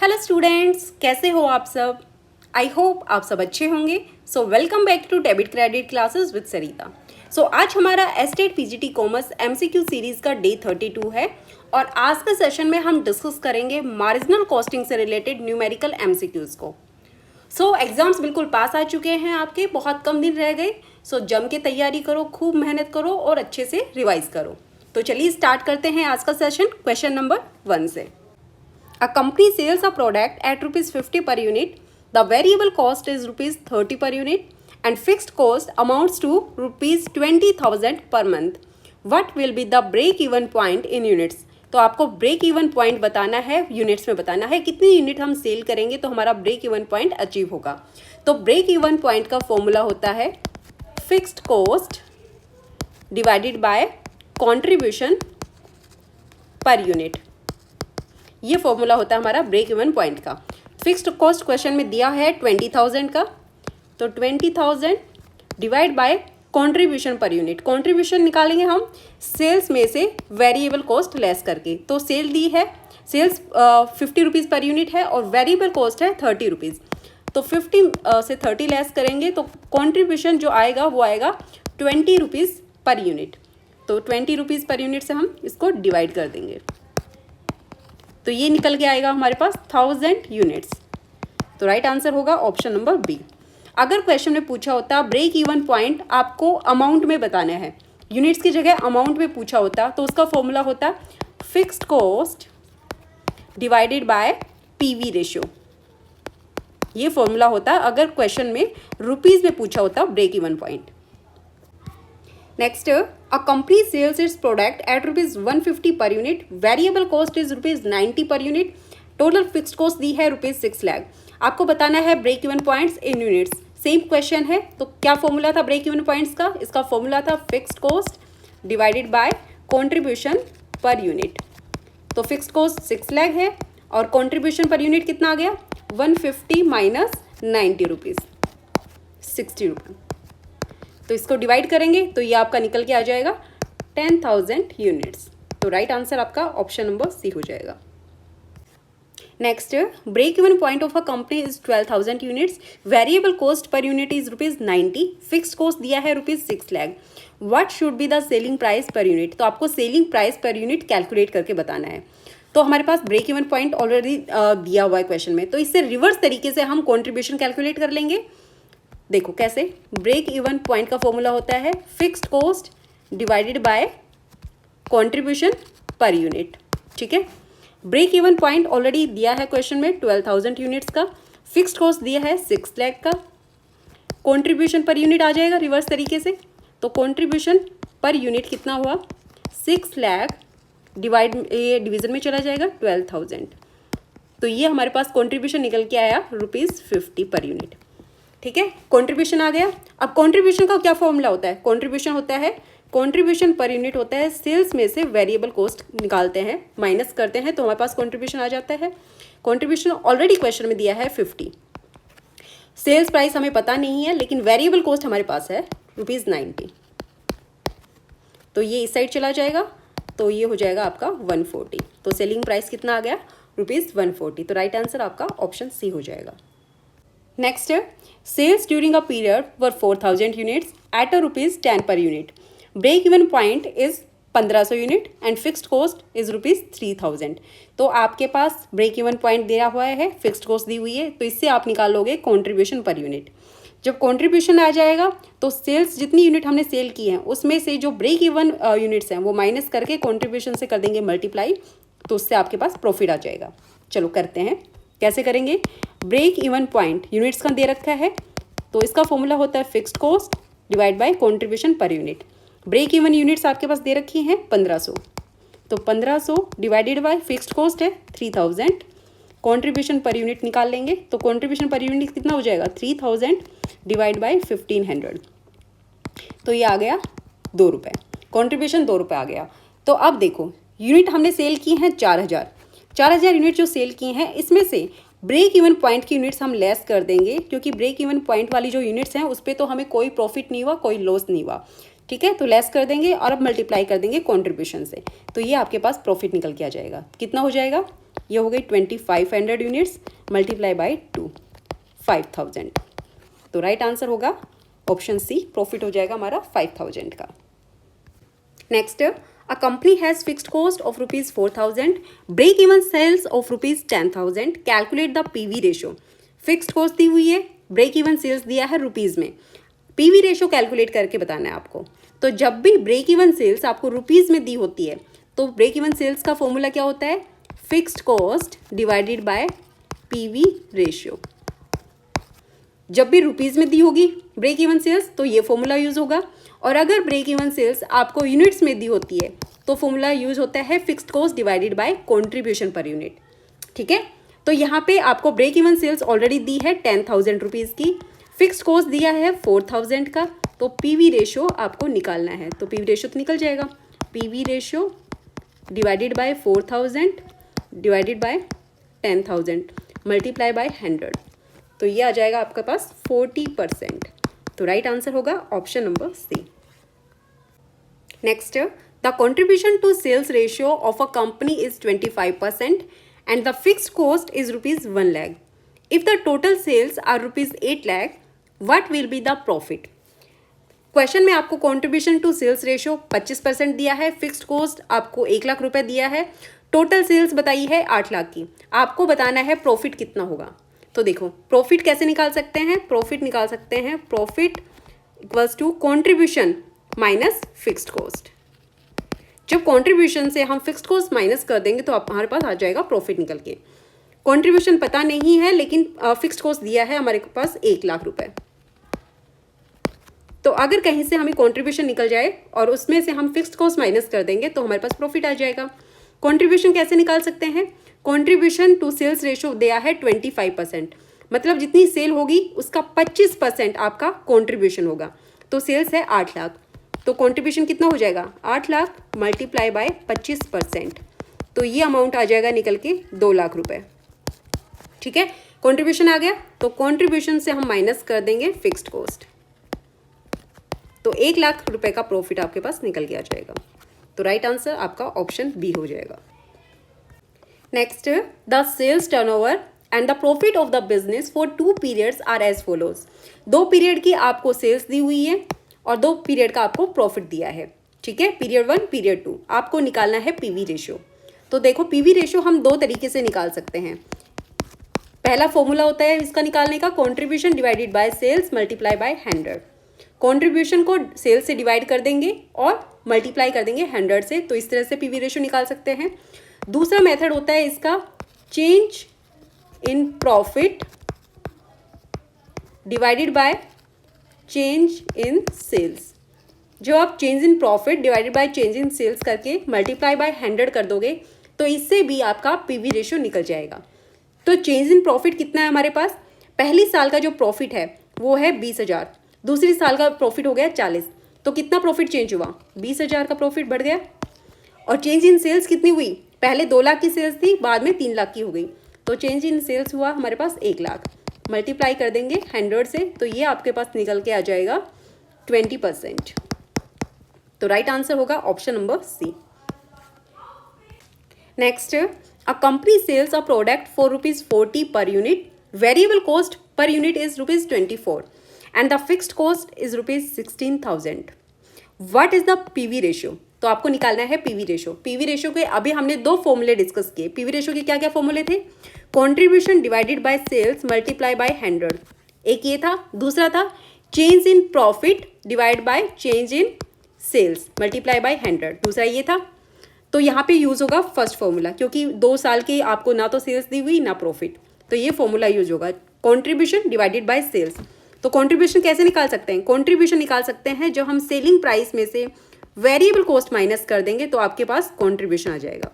Hello students, कैसे हो आप सब। आई होप आप सब अच्छे होंगे। So welcome back to debit credit classes with Sarita. So आज हमारा state PGT commerce MCQ series का डे 32 है और आज के सेशन में हम डिस्कस करेंगे मार्जिनल कॉस्टिंग से रिलेटेड न्यूमेरिकल एमसीक्यूज़ को। सो एग्ज़ाम्स बिल्कुल पास आ चुके हैं आपके, बहुत कम दिन रह गए। सो जम के तैयारी करो, खूब मेहनत करो और अच्छे से रिवाइज करो। तो चलिए स्टार्ट करते हैं आज का सेशन क्वेश्चन नंबर 1 से। A company sells a product at ₹50 per unit. The variable cost is ₹30 per unit and fixed cost amounts to ₹20,000 per month. What will be the break-even point in units? तो आपको break even point बताना है, units में बताना है कितनी unit हम cell करेंगे तो हमारा ब्रेक इवन पॉइंट अचीव होगा। तो ब्रेक इवन पॉइंट का फॉर्मूला होता है fixed cost divided bye contribution per unit. ये फॉर्मूला होता है हमारा ब्रेक इवन पॉइंट का। फिक्स्ड कॉस्ट क्वेश्चन में दिया है 20,000 का, तो 20,000 divide by contribution per unit. Contribution निकालेंगे हम सेल्स में से वेरिएबल कॉस्ट लेस करके। तो सेल दी है, सेल्स 50 रुपीज़ पर यूनिट है और वेरिएबल कॉस्ट है 30 रुपीज़। तो 50 से 30 लेस करेंगे तो कंट्रीब्यूशन जो आएगा वो आएगा 20 रुपीज़ पर यूनिट। तो 20 रुपीज़ पर यूनिट से हम इसको डिवाइड कर देंगे तो ये निकल के आएगा हमारे पास 1000 यूनिट्स। तो राइट आंसर होगा ऑप्शन नंबर बी। अगर क्वेश्चन में पूछा होता ब्रेक इवन पॉइंट आपको अमाउंट में बताना है, यूनिट्स की जगह अमाउंट में पूछा होता तो उसका फॉर्मूला होता fixed cost divided by PV ratio. ये फॉर्मूला होता अगर क्वेश्चन में रुपीज़ में पूछा होता break even point. Next, a company sells its product at ₹150 per unit. Variable cost is ₹90 per unit. Total fixed cost दी है ₹6 लाख। आपको बताना है break even points in units. Same question है तो क्या फॉर्मूला था ब्रेक इवन पॉइंट्स का? इसका फॉर्मूला था fixed cost divided bye contribution per unit. तो फिक्स्ड कॉस्ट 6 लाख है और कंट्रीब्यूशन पर यूनिट कितना आ गया 150 माइनस 90 रुपीज़ 60 रुपये। तो इसको डिवाइड करेंगे तो ये आपका निकल के आ जाएगा 10,000 यूनिट्स। तो राइट आंसर आपका ऑप्शन नंबर सी हो जाएगा। Next, break even point of a company is 12,000 units. Variable cost per unit is ₹90। Fixed cost दिया है ₹6 lakh. What should be the selling price per unit? तो आपको selling price per unit calculate करके बताना है। तो हमारे पास ब्रेक इवन पॉइंट ऑलरेडी दिया हुआ है क्वेश्चन में, तो इससे रिवर्स तरीके से हम कॉन्ट्रीब्यूशन कैलकुलेट कर लेंगे। देखो कैसे, ब्रेक इवन पॉइंट का फॉर्मूला होता है fixed cost divided bye contribution per unit. ठीक है, ब्रेक इवन पॉइंट ऑलरेडी दिया है क्वेश्चन में 12,000 यूनिट्स का, फिक्स्ड कॉस्ट दिया है 6 लाख का, कंट्रीब्यूशन पर यूनिट आ जाएगा रिवर्स तरीके से। तो कंट्रीब्यूशन पर यूनिट कितना हुआ 6 लाख डिवाइड, ये डिवीजन में चला जाएगा 12,000। तो ये हमारे पास कंट्रीब्यूशन निकल के आया ₹50 पर यूनिट। ठीक है, कंट्रीब्यूशन आ गया। अब कंट्रीब्यूशन का क्या फॉर्मूला होता है? कंट्रीब्यूशन होता है कंट्रीब्यूशन पर यूनिट होता है सेल्स में से वेरिएबल कॉस्ट निकालते हैं, माइनस करते हैं तो हमारे पास कंट्रीब्यूशन आ जाता है। कंट्रीब्यूशन ऑलरेडी क्वेश्चन में दिया है 50। सेल्स प्राइस हमें पता नहीं है लेकिन वेरिएबल कॉस्ट हमारे पास है ₹90। तो ये इस साइड चला जाएगा तो ये हो जाएगा आपका 140। तो सेलिंग प्राइस कितना आ गया ₹140। तो राइट आंसर आपका ऑप्शन सी हो जाएगा। Next, sales during a period were 4,000 units at a ₹10 per unit. Break even point is 1,500 unit and fixed cost is ₹3,000। तो आपके पास ब्रेक इवन पॉइंट दिया हुआ है, फिक्स्ड कॉस्ट दी हुई है, तो इससे आप निकालोगे कंट्रीब्यूशन पर यूनिट। जब कंट्रीब्यूशन आ जाएगा तो सेल्स जितनी यूनिट हमने सेल की हैं उसमें से जो ब्रेक इवन यूनिट्स हैं वो माइनस करके कंट्रीब्यूशन से कर देंगे मल्टीप्लाई, तो उससे आपके पास प्रॉफिट आ जाएगा। चलो करते हैं, कैसे करेंगे? ब्रेक इवन पॉइंट यूनिट्स का दे रखा है तो इसका फॉर्मूला होता है fixed cost divide by contribution per unit. Break even units आपके पास दे रखी हैं 1500, तो 1500 डिवाइडेड बाय फिक्स्ड कॉस्ट है 3000, कंट्रीब्यूशन पर यूनिट निकाल लेंगे तो कंट्रीब्यूशन पर यूनिट कितना हो जाएगा 3000 डिवाइड बाय 1500। तो ये आ गया ₹2, कंट्रीब्यूशन ₹2 आ गया। तो अब देखो यूनिट हमने सेल की हैं 4,000 यूनिट जो सेल की हैं इसमें से ब्रेक इवन पॉइंट की यूनिट्स हम लेस कर देंगे क्योंकि ब्रेक इवन पॉइंट वाली जो यूनिट्स हैं उस पर तो हमें कोई प्रॉफिट नहीं हुआ, कोई लॉस नहीं हुआ। ठीक है, तो लेस कर देंगे और अब मल्टीप्लाई कर देंगे कंट्रीब्यूशन से, तो ये आपके पास प्रॉफिट निकल के आ जाएगा। कितना हो जाएगा? ये हो गई 2500 यूनिट्स मल्टीप्लाई बाय 2 5000। तो राइट आंसर होगा ऑप्शन सी, प्रॉफिट हो जाएगा हमारा 5000 का। Next, a company has fixed cost of rupees 4000, break even sales of rupees 10000, calculate the PV ratio. Fixed cost दी हुई है, ब्रेक इवन सेल्स दिया है रुपीज़ में, पीवी रेशो कैलकुलेट करके बताना है आपको। तो जब भी ब्रेक इवन सेल्स आपको रुपीज़ में दी होती है तो ब्रेक इवन सेल्स का फॉर्मूला क्या होता है, fixed cost divided by PV ratio. जब भी रुपीज़ में दी होगी ब्रेक इवन सेल्स तो ये फॉर्मूला यूज़ होगा, और अगर ब्रेक इवन सेल्स आपको यूनिट्स में दी होती है तो फॉर्मूला यूज़ होता है fixed cost divided bye contribution per unit. ठीक है, तो यहाँ पे आपको ब्रेक इवन सेल्स ऑलरेडी दी है 10,000 रुपीज़ की, फिक्स्ड कॉस्ट दिया है 4000 का, तो पीवी रेशो आपको निकालना है। तो पीवी रेशो तो निकल जाएगा, PV ratio divided by 4000 divided by 10,000 multiply by 100, तो ये आ जाएगा आपके पास 40%। तो राइट आंसर होगा option number C. Next, the contribution to sales ratio of a company is 25% and the fixed cost is rupees 1 lakh. If the total sales are rupees 8 lakh, what will be the profit. Question में आपको contribution to sales ratio 25% दिया है, fixed cost आपको 1 लाख रुपए दिया है, total sales बताई है 8 लाख की, आपको बताना है प्रॉफिट कितना होगा। तो देखो प्रॉफिट कैसे निकाल सकते हैं, प्रॉफिट निकाल सकते हैं, profit equals to contribution minus fixed cost. जब कंट्रीब्यूशन से हम फिक्स्ड कॉस्ट माइनस कर देंगे तो हमारे पास आ जाएगा प्रॉफिट निकल के। कंट्रीब्यूशन पता नहीं है लेकिन फिक्स्ड कॉस्ट दिया है हमारे पास 1 लाख रुपए, तो अगर कहीं से हमें कंट्रीब्यूशन निकल जाए और उसमें से हम फिक्स्ड कॉस्ट माइनस कर देंगे तो हमारे पास प्रॉफिट आ जाएगा। कंट्रीब्यूशन कैसे निकाल सकते हैं, कंट्रीब्यूशन टू सेल्स रेशो दिया है 25%, मतलब जितनी सेल होगी उसका 25% आपका कंट्रीब्यूशन होगा। तो सेल्स है 8 लाख, तो कंट्रीब्यूशन कितना हो जाएगा 8 लाख मल्टीप्लाई बाय 25%, तो ये अमाउंट आ जाएगा निकल के 2 लाख रुपए। ठीक है, कंट्रीब्यूशन आ गया, तो कंट्रीब्यूशन से हम माइनस कर देंगे फिक्स्ड कॉस्ट, तो 1 लाख रुपए का प्रॉफिट आपके पास निकल के आ जाएगा। तो राइट आंसर आपका ऑप्शन बी हो जाएगा। Next, the sales turnover and the profit of the business for 2 periods are as follows. 2 period की आपको सेल्स दी हुई है और 2 पीरियड का आपको प्रॉफिट दिया है। ठीक है, पीरियड 1 पीरियड 2, आपको निकालना है पीवी रेशियो। तो देखो पीवी रेशियो हम 2 तरीके से निकाल सकते हैं। पहला फॉर्मूला होता है इसका निकालने का, contribution divided by sales multiply by 100। Contribution को सेल्स से डिवाइड कर देंगे और मल्टीप्लाई कर देंगे 100 से, तो इस तरह से पीवी रेशियो निकाल सकते हैं। दूसरा मेथड होता है इसका change in profit divided by change in sales. जो आप change in profit divided by change in sales करके मल्टीप्लाई बाय 100 कर दोगे तो इससे भी आपका पीवी रेशियो निकल जाएगा। तो चेंज इन प्रॉफिट कितना है हमारे पास, पहली साल का जो प्रॉफिट है वो है 20,000, दूसरी साल का प्रॉफिट हो गया 40, तो कितना प्रॉफिट चेंज हुआ 20,000 का प्रॉफिट बढ़ गया। और चेंज इन सेल्स कितनी हुई, पहले 2 लाख की सेल्स थी बाद में 3 लाख की हो गई, तो चेंज इन सेल्स हुआ हमारे पास 1 लाख, मल्टीप्लाई कर देंगे 100 से, तो ये आपके पास निकल के आ जाएगा 20%। तो राइट आंसर होगा option number C. Next, a company sales a product for ₹40 per unit, variable cost per unit is ₹24 and the fixed cost is ₹16,000। What is the PV ratio. तो आपको निकालना है पीवी रेशियो। पीवी रेशियो के अभी हमने 2 फॉर्मूले discuss किए। PV ratio के क्या क्या फॉर्मूले थे, contribution divided by sales multiply by 100, एक ये था, दूसरा था change in profit divide by change in sales multiply by 100, दूसरा ये था। तो यहाँ पे यूज होगा फर्स्ट फॉर्मूला, क्योंकि 2 साल के आपको ना तो सेल्स दी हुई ना प्रॉफिट, तो ये फॉर्मूला यूज होगा कंट्रीब्यूशन डिवाइडेड बाय सेल्स। तो कंट्रीब्यूशन कैसे निकाल सकते हैं, कंट्रीब्यूशन निकाल सकते हैं जब हम सेलिंग प्राइस में से वेरिएबल कॉस्ट माइनस कर देंगे तो आपके पास कंट्रीब्यूशन आ जाएगा।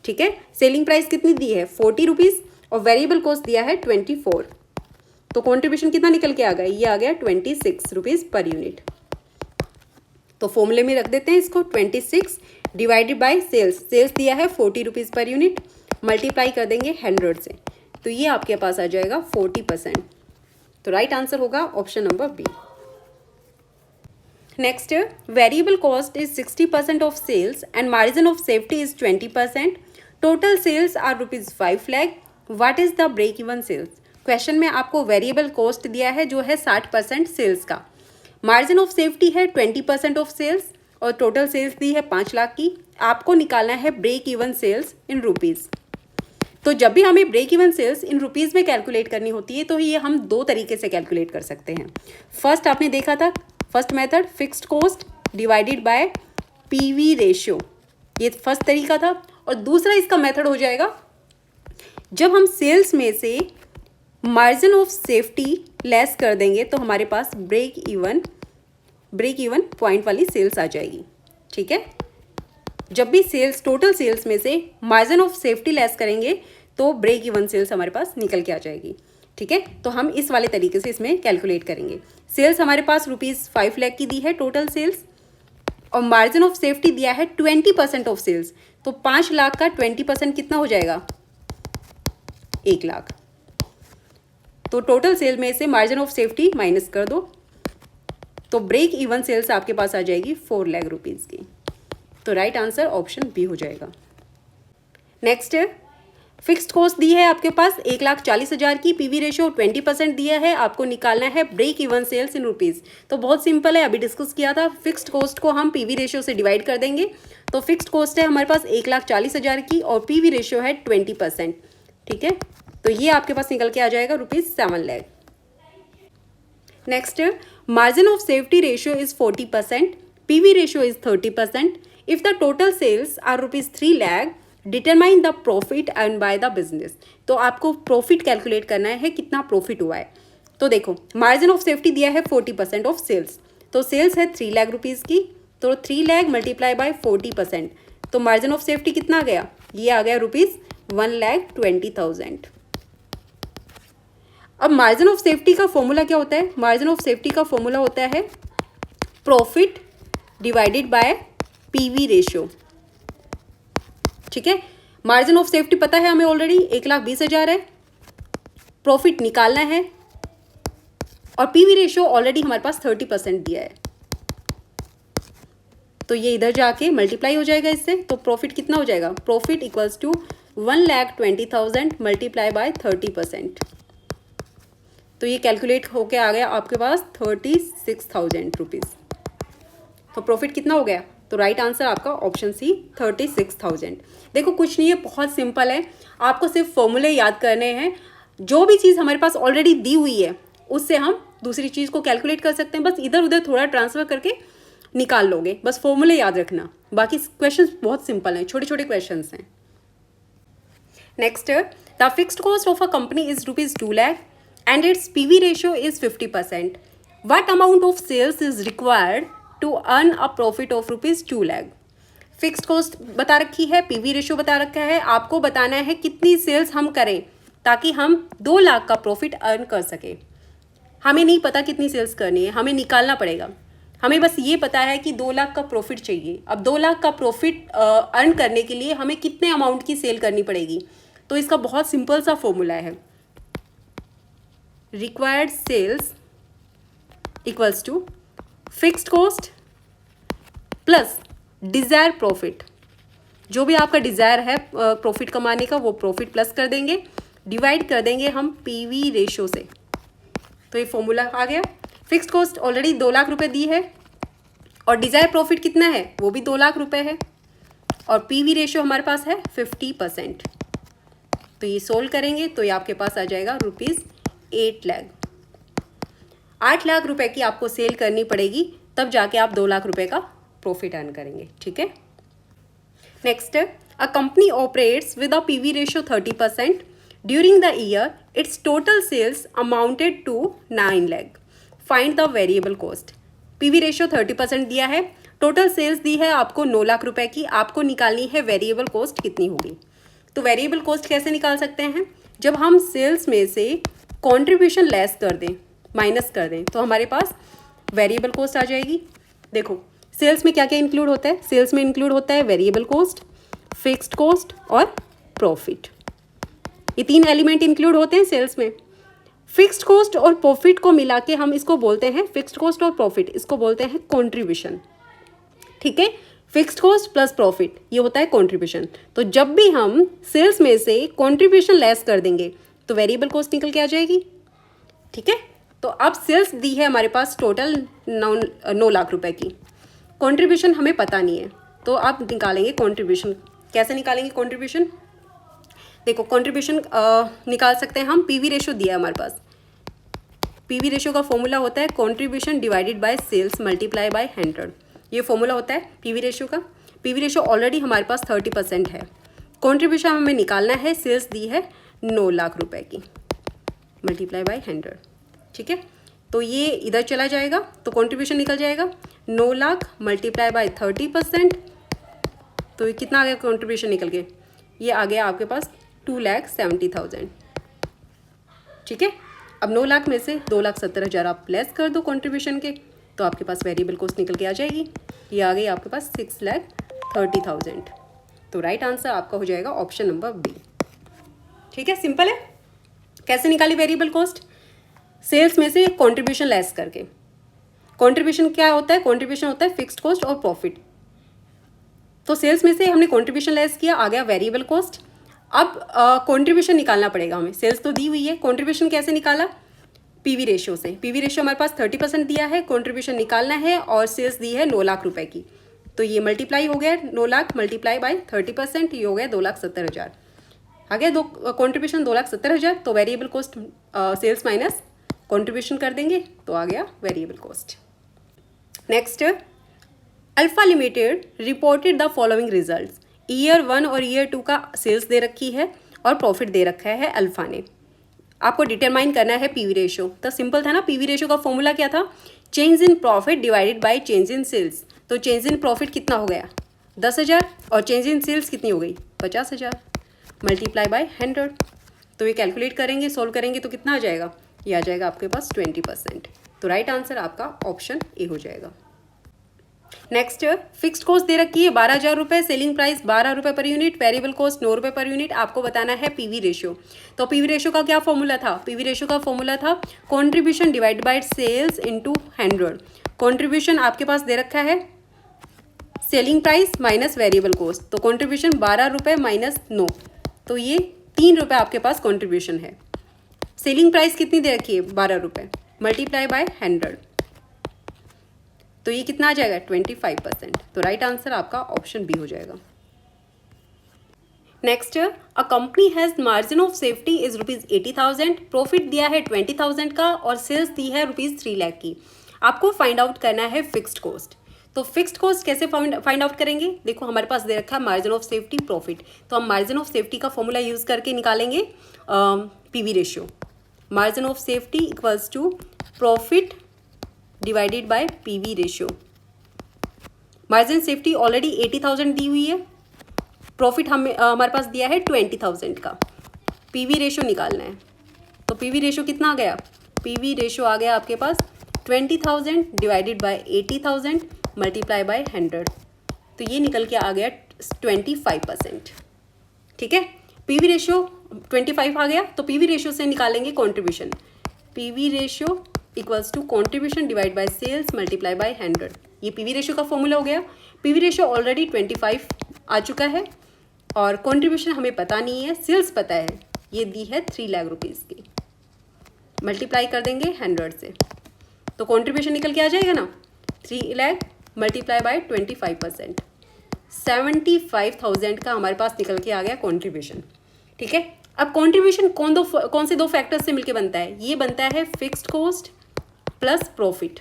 ठीक है, सेलिंग प्राइस कितनी दी है 40 रुपीज़ और वेरिएबल कॉस्ट दिया है 24, तो कंट्रीब्यूशन कितना निकल के आ गया, ये आ गया 26 रुपीज़ पर यूनिट। तो फॉर्मूले में रख देते हैं इसको, 26 डिवाइडेड बाय सेल्स, सेल्स दिया है 40 रुपीज़ पर यूनिट, मल्टीप्लाई कर देंगे 100 से, तो ये आपके पास आ जाएगा 40%। तो राइट आंसर होगा option number B. Next, variable cost is 60% of sales and margin of safety is 20%, total sales are ₹5 lakh, what is the break even sales. Question में आपको वेरिएबल कॉस्ट दिया है जो है 60% सेल्स का, मार्जिन ऑफ सेफ्टी है 20% of sales और total sales दी है 5 लाख की। आपको निकालना है break even sales in rupees. तो जब भी हमें break even sales in rupees में कैलकुलेट करनी होती है तो ये हम दो तरीके से कैलकुलेट कर सकते हैं। फर्स्ट आपने देखा था, first method fixed cost divided by PV ratio, ये फर्स्ट तरीका था। और दूसरा इसका मेथड हो जाएगा जब हम सेल्स में से मार्जिन ऑफ सेफ्टी लेस कर देंगे तो हमारे पास ब्रेक इवन पॉइंट वाली सेल्स आ जाएगी। ठीक है, जब भी सेल्स टोटल सेल्स में से मार्जिन ऑफ सेफ्टी लेस करेंगे तो ब्रेक इवन सेल्स हमारे पास निकल के आ जाएगी। ठीक है, तो हम इस वाले तरीके से इसमें कैलकुलेट करेंगे। सेल्स हमारे पास ₹5 लाख की दी है टोटल सेल्स और मार्जिन ऑफ सेफ्टी दिया है 20% ऑफ सेल्स, तो 5 लाख का 20% कितना हो जाएगा, 1 लाख। तो टोटल सेल में से मार्जिन ऑफ सेफ्टी माइनस कर दो तो ब्रेक इवन सेल्स आपके पास आ जाएगी 4 लाख रुपीज़ की। तो राइट आंसर ऑप्शन बी हो जाएगा। नेक्स्ट है फिक्स्ड कॉस्ट दी है आपके पास 1,40,000 की, पीवी रेशियो 20% दिया है, आपको निकालना है break even sales in rupees. तो बहुत सिंपल है, अभी डिस्कस किया था, फिक्स्ड कॉस्ट को हम पीवी रेशियो से डिवाइड कर देंगे। तो फिक्स्ड कॉस्ट है हमारे पास 1,40,000 की और पीवी रेशियो है 20%। ठीक है, तो ये आपके पास निकल के आ जाएगा ₹7 lakh. Next margin of safety ratio is 40%, PV ratio is 30%। If the total sales are ₹3 lakh, determine the profit earn by the business. तो आपको प्रॉफिट कैलकुलेट करना है, कितना प्रॉफिट हुआ है। तो देखो मार्जिन ऑफ सेफ्टी दिया है 40% ऑफ सेल्स, तो सेल्स है 3 लाख रुपीज़ की, तो 3 लाख मल्टीप्लाई बाय 40%, तो मार्जिन ऑफ सेफ्टी कितना आ गया, ये आ गया ₹1,20,000। अब मार्जिन ऑफ सेफ्टी का फॉर्मूला क्या होता है, मार्जिन ऑफ सेफ्टी का फॉर्मूला होता है profit divided by PV ratio. ठीक है, मार्जिन ऑफ सेफ्टी पता है हमें ऑलरेडी 1,20,000 है, प्रॉफिट निकालना है और पीवी रेशियो ऑलरेडी हमारे पास 30% दिया है, तो ये इधर जाके मल्टीप्लाई हो जाएगा इससे। तो प्रॉफिट कितना हो जाएगा, profit equals to 1,20,000 multiply by 30%, तो ये कैलकुलेट होके आ गया आपके पास 36,000 रुपीज़। तो प्रॉफिट कितना हो गया, तो राइट आंसर आपका ऑप्शन सी 36,000। देखो कुछ नहीं है, बहुत सिंपल है, आपको सिर्फ फॉर्मूले याद करने हैं। जो भी चीज़ हमारे पास ऑलरेडी दी हुई है उससे हम दूसरी चीज़ को कैलकुलेट कर सकते हैं, बस इधर उधर थोड़ा ट्रांसफ़र करके निकाल लोगे, बस फॉर्मूले याद रखना। बाकी क्वेश्चंस बहुत सिंपल हैं, छोटे छोटे क्वेश्चंस हैं। Next, the fixed cost of a company is ₹2 lakh and its PV ratio is 50%. What amount of sales is required to earn a profit of ₹2 lakh. Fixed cost बता रखी है, पीवी रेशियो बता रखा है, आपको बताना है कितनी सेल्स हम करें ताकि हम 2 लाख का प्रॉफिट अर्न कर सके। हमें नहीं पता कितनी सेल्स करनी है, हमें निकालना पड़ेगा। हमें बस ये पता है कि 2 लाख का प्रॉफिट चाहिए। अब 2 लाख का प्रॉफिट अर्न करने के लिए हमें कितने अमाउंट की सेल करनी पड़ेगी, तो इसका बहुत सिंपल सा फॉर्मूला है, required sales equals to fixed cost plus desired profit। जो भी आपका डिज़ायर है प्रॉफिट कमाने का वो प्रॉफिट प्लस कर देंगे, डिवाइड कर देंगे हम पीवी रेशियो से, तो ये फॉर्मूला आ गया। फिक्स्ड कॉस्ट ऑलरेडी 2 लाख रुपए दी है और डिज़ायर प्रॉफिट कितना है, वो भी 2 लाख रुपए है और पीवी रेशियो हमारे पास है 50%। तो ये सोल्व करेंगे तो ये आपके पास आ जाएगा ₹8 लाख। 8 लाख रुपए की आपको सेल करनी पड़ेगी, तब जाके आप 2 लाख रुपए का प्रॉफिट अर्न करेंगे। ठीक है, next, a company operates with a PV ratio 30%। During the year its total sales amounted to 9 lakh. Find the variable cost. PV ratio 30% दिया है, टोटल सेल्स दी है आपको 9 लाख रुपए की, आपको निकालनी है वेरिएबल कॉस्ट कितनी होगी। तो वेरिएबल कॉस्ट कैसे निकाल सकते हैं, जब हम सेल्स में से कंट्रीब्यूशन लेस कर दें, माइनस कर दें, तो हमारे पास वेरिएबल कॉस्ट आ जाएगी। देखो सेल्स में क्या क्या इंक्लूड होता है, सेल्स में इंक्लूड होता है वेरिएबल कॉस्ट, फिक्स्ड कॉस्ट और प्रॉफिट, ये 3 एलिमेंट इंक्लूड होते हैं सेल्स में। फिक्स्ड कॉस्ट और प्रॉफिट को मिला के हम इसको बोलते हैं, फिक्स्ड कॉस्ट और प्रॉफिट इसको बोलते हैं कंट्रीब्यूशन। ठीक है, फिक्स्ड कॉस्ट प्लस प्रॉफिट, ये होता है कंट्रीब्यूशन। तो जब भी हम सेल्स में से कंट्रीब्यूशन लेस कर देंगे तो वेरिएबल कॉस्ट निकल के आ जाएगी। ठीक है, तो अब सेल्स दी है हमारे पास टोटल 9 लाख रुपए की, कंट्रीब्यूशन हमें पता नहीं है, तो आप निकालेंगे कंट्रीब्यूशन। कैसे निकालेंगे कंट्रीब्यूशन? देखो कंट्रीब्यूशन निकाल सकते हैं हम, पीवी रेशियो दिया है हमारे पास। पीवी रेशियो का फॉर्मूला होता है contribution divided by sales multiply by 100। ये फॉर्मूला होता है पीवी रेशियो का। पीवी रेशियो ऑलरेडी हमारे पास 30% है, कंट्रीब्यूशन हमें निकालना है, सेल्स दी है 9 लाख रुपए की, मल्टीप्लाई बाय 100। ठीक है, तो ये इधर चला जाएगा तो कंट्रीब्यूशन निकल जाएगा 9 लाख मल्टीप्लाई बाय 30%, तो ये कितना आ गया कंट्रीब्यूशन निकल के? ये आ गया आपके पास 2,70,000। ठीक है, अब 9 लाख में से 2,70,000 आप लेस कर दो कंट्रीब्यूशन के, तो आपके पास वेरिएबल कॉस्ट निकल के आ जाएगी। ये आ गई आपके पास 6,30,000। तो राइट आंसर आपका हो जाएगा ऑप्शन नंबर बी। ठीक है, सिंपल है। कैसे निकाली वेरिएबल कॉस्ट? सेल्स में से कंट्रीब्यूशन लेस करके। कंट्रीब्यूशन क्या होता है? कंट्रीब्यूशन होता है फिक्स्ड कॉस्ट और प्रॉफिट। तो सेल्स में से हमने कंट्रीब्यूशन लेस किया, आ गया वेरिएबल कॉस्ट। अब कंट्रीब्यूशन निकालना पड़ेगा हमें, सेल्स तो दी हुई है, कंट्रीब्यूशन कैसे निकाला? पीवी रेशियो से। पीवी रेशियो हमारे पास 30% दिया है, कंट्रीब्यूशन निकालना है और सेल्स दी है 9 लाख रुपए की, तो ये मल्टीप्लाई हो गया 9 लाख मल्टीप्लाई बाय 30%, ये हो गया 2,70,000। आ गया कंट्रीब्यूशन 2,70,000, तो variable cost sales minus contribution कर देंगे तो आ गया variable cost. Next, alpha limited reported the following results. Year 1 और ईयर 2 का सेल्स दे रखी है और प्रॉफिट दे रखा है अल्फा ने। आपको डिटरमाइन करना है पीवी रेशियो। तो सिंपल था ना, पीवी रेशियो का फॉर्मूला क्या था? Change in profit divided by change in sales. तो चेंज इन प्रॉफिट कितना हो गया? 10,000, और चेंज इन सेल्स कितनी हो गई? 50,000 मल्टीप्लाई बाय 100। तो ये कैलकुलेट करेंगे, सोल्व करेंगे तो कितना आ जाएगा? ये आ जाएगा आपके पास 20%। तो राइट आंसर आपका ऑप्शन ए हो जाएगा। नेक्स्ट, फिक्स्ड कॉस्ट दे रखी है 12,000 रुपये, सेलिंग प्राइस 12 रुपये पर यूनिट, वेरिएबल कॉस्ट 9 रुपये पर यूनिट। आपको बताना है पीवी रेशियो। तो पीवी रेशियो का क्या फॉर्मूला था? पीवी रेशियो का फॉर्मूला था contribution divide by sales into 100। Contribution आपके पास दे रखा है selling price minus variable cost, तो कंट्रीब्यूशन 12 रुपये माइनस 9, तो ये 3 रुपये आपके पास कंट्रीब्यूशन है। सेलिंग प्राइस कितनी दे रखी है? 12 रुपये मल्टीप्लाई बाय 100, तो ये कितना आ जाएगा? 25%। तो राइट आंसर आपका ऑप्शन बी हो जाएगा। Next, a company has margin of safety is ₹80,000, profit दिया है 20,000 का और सेल्स दी है ₹3 लाख की। आपको फाइंड आउट करना है फिक्स्ड कॉस्ट। तो फिक्स्ड कॉस्ट कैसे फाइंड आउट करेंगे? देखो हमारे पास दे रखा है मार्जिन ऑफ सेफ्टी प्रॉफिट, तो हम मार्जिन ऑफ सेफ्टी का फॉर्मूला यूज करके निकालेंगे PV ratio. Margin of safety equals to profit divided by PV ratio. Margin safety already 80,000 दी हुई है, प्रॉफिट हमारे पास दिया है 20,000 का, पीवी रेशियो निकालना है। तो पीवी रेशियो कितना आ गया? पीवी रेशियो आ गया आपके पास 20,000 डिवाइडेड बाय 80,000 मल्टीप्लाई बाय 100, तो ये निकल के आ गया 25%। ठीक है, पीवी रेशियो 25 आ गया, तो पीवी रेशियो से निकालेंगे contribution. PV ratio equals to contribution divide by sales multiply by 100। ये पीवी रेशियो का फॉर्मूला हो गया। पीवी रेशियो ऑलरेडी 25 आ चुका है और कॉन्ट्रीब्यूशन हमें पता नहीं है, सेल्स पता है, ये दी है 3 लाख रुपीज़ की, मल्टीप्लाई कर देंगे 100 से, तो कॉन्ट्रीब्यूशन निकल के आ जाएगा ना 3 लाख मल्टीप्लाई बाय 25%, 75,000 का हमारे पास निकल के आ गया कॉन्ट्रीब्यूशन। ठीक है, अब कॉन्ट्रीब्यूशन कौन से दो फैक्टर्स से मिलके बनता है? ये बनता है fixed cost plus profit.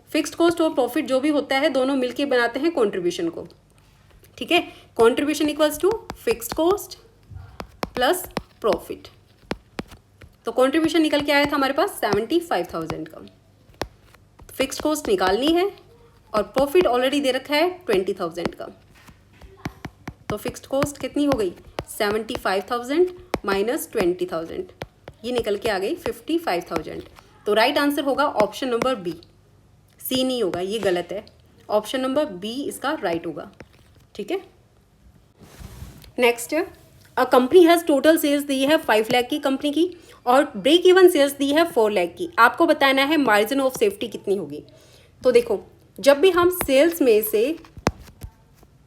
Fixed cost और प्रॉफिट जो भी होता है दोनों मिलके बनाते हैं कंट्रीब्यूशन को। ठीक है, contribution equals to fixed cost plus profit. तो कंट्रीब्यूशन निकल के आया था हमारे पास 75,000 का, फिक्स्ड कॉस्ट निकालनी है और प्रॉफिट ऑलरेडी दे रखा है 20,000 का, तो फिक्स्ड कॉस्ट कितनी हो गई? 75,000 माइनस 20,000, ये निकल के आ गई 55,000। तो राइट आंसर होगा ऑप्शन नंबर बी। सी नहीं होगा, ये गलत है, ऑप्शन नंबर बी इसका राइट होगा। ठीक है, next, a company has total sales दी है 5 लाख की कंपनी की और ब्रेक इवन सेल्स दी है 4 लाख की। आपको बताना है मार्जिन ऑफ सेफ्टी कितनी होगी। तो देखो, जब भी हम सेल्स में से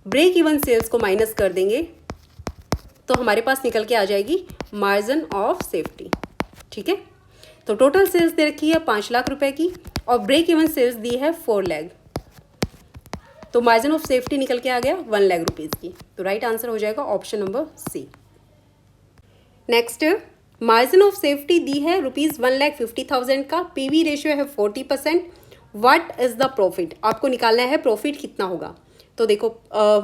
ब्रेक इवन सेल्स को माइनस कर देंगे तो हमारे पास निकल के आ जाएगी मार्जिन ऑफ सेफ्टी। ठीक है, तो टोटल सेल्स दे रखी है 5 लाख रुपए की और ब्रेक इवन सेल्स दी है 4 लाख, तो मार्जिन ऑफ सेफ्टी निकल के आ गया 1 लाख रुपीज़ की। तो राइट आंसर हो जाएगा option number C. Next, margin of safety दी है ₹1,50,000 का, पीवी रेशियो है 40%। व्हाट इज द प्रॉफिट, आपको निकालना है प्रॉफिट कितना होगा। तो देखो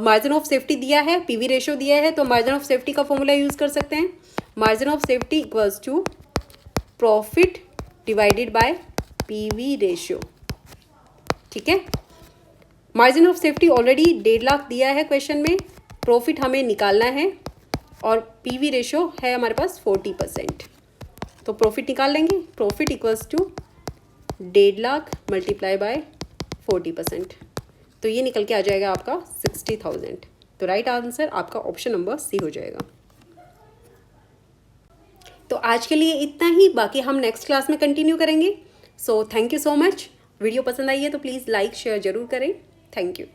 मार्जिन ऑफ सेफ्टी दिया है, पीवी रेशियो दिया है, तो मार्जिन ऑफ सेफ्टी का फॉर्मूला यूज कर सकते हैं। Margin of safety equals to profit divided by PV ratio. ठीक है, margin of safety already 1.5 lakh दिया है क्वेश्चन में, प्रॉफिट हमें निकालना है और पीवी रेशियो है हमारे पास 40%, तो प्रॉफिट निकाल लेंगे। Profit equals to 1.5 lakh multiply by 40%, तो ये निकल के आ जाएगा आपका 60,000। तो राइट आंसर आपका ऑप्शन नंबर सी हो जाएगा। तो आज के लिए इतना ही, बाकी हम नेक्स्ट क्लास में कंटिन्यू करेंगे। So thank you so much. Video पसंद आई है तो प्लीज़ लाइक शेयर जरूर करें। Thank you.